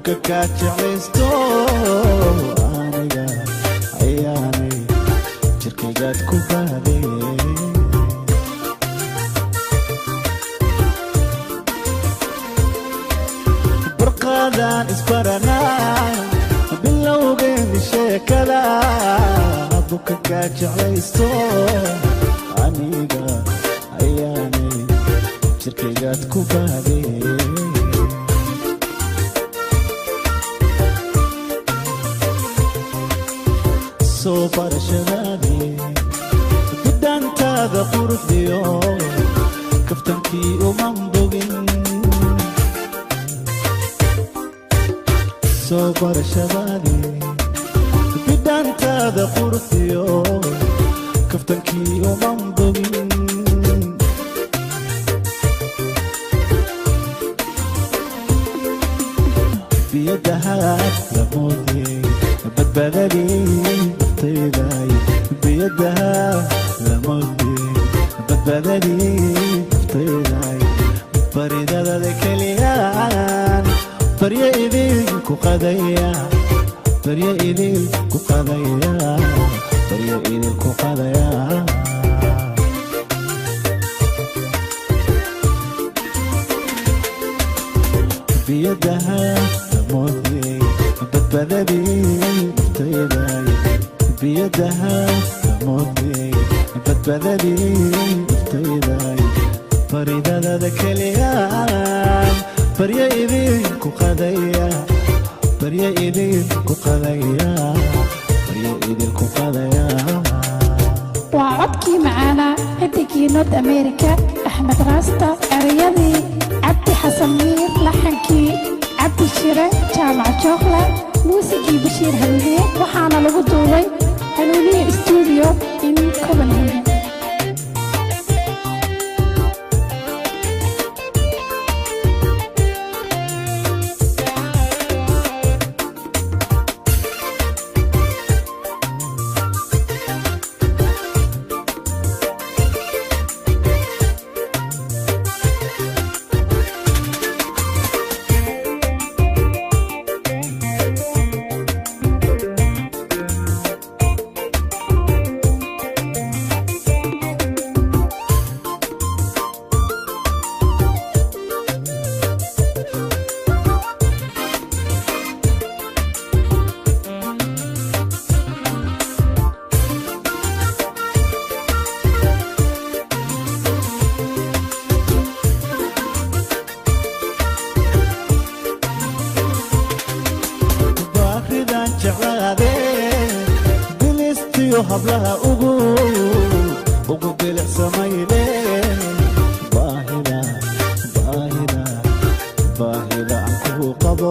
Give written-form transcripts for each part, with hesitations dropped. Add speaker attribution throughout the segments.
Speaker 1: jeclaysto aniga ayaanay jirkaygaad ku baadhay barqaadaan isbaranaa bilowgeeni sheekada buka kaa jeclaysto aniga ayaanay jirkaygaad ku baadhay soo barashadaadi bidhaantaada quruxdiyo kaftankii uman bogin soo barashadaadi bidhaantaada quruxdiyo kaftankii uman bogin biyadahaad la moodiyey badbaadadii biyadaha lamoodiyey badbaadadii naftayday baridadada keliyaan baryo idinku qadaya baryo idinku qadaya baryo idinku qadaya biyadaha lamoodiyey badbaadadii naftayday biyadaha lamoodiyey badbaadadii naftayday baridadada keliyaan baryo idinku qadaya baryo idinku qadaya baryo idinku qadaya
Speaker 2: waa codkii macaana xidigii North America Axmed Raasta erayadii Cabdi Xasan Miir laxankii Cabdi Shire Jaamac Jookla muusigii Bashiir Hanuuniye waxaana lagu duubay Hanuuniye Studio in Copenhagen
Speaker 1: hablaha ugu bilicsamayde baahida aan ku qabo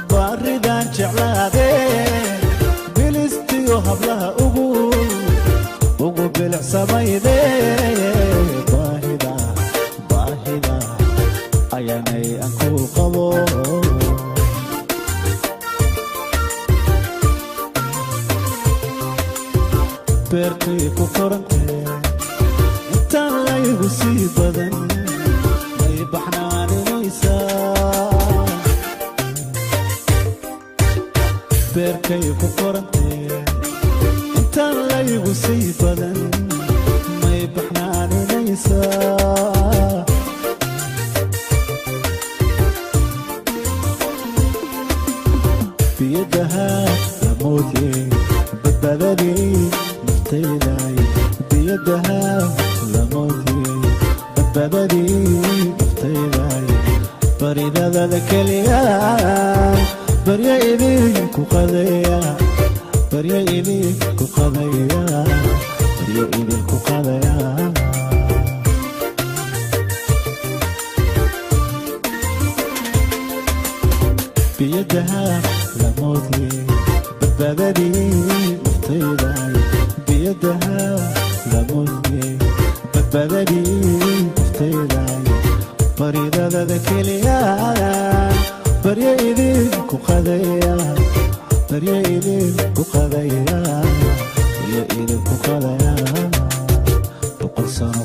Speaker 1: baridaan jeclaade bilistiyo hablaha ugu bilicsamayde baahida ayaanay aan ku qabo beertay ku korantee intaan laygu sii badan may baxnaaninaysaa beerkay ku korantee intaan laygu sii badan may baxnaaninaysaa biyadaha lamoodiyey badbaadadii naftayday biyadaha lamoodiyey badbaadadii naftayday baridadada keliyaan baryo idinku qadaya baryo idinku qadaya baryo idinku qadaya biyadaha lamoodiyey badbaadadii naftayday biyadaha lamoodiyey badbaadadii naftayday baridadada keliyaan baryo idinku qadaya baryo idinku qadaya baryo idinku qadaya boqol sano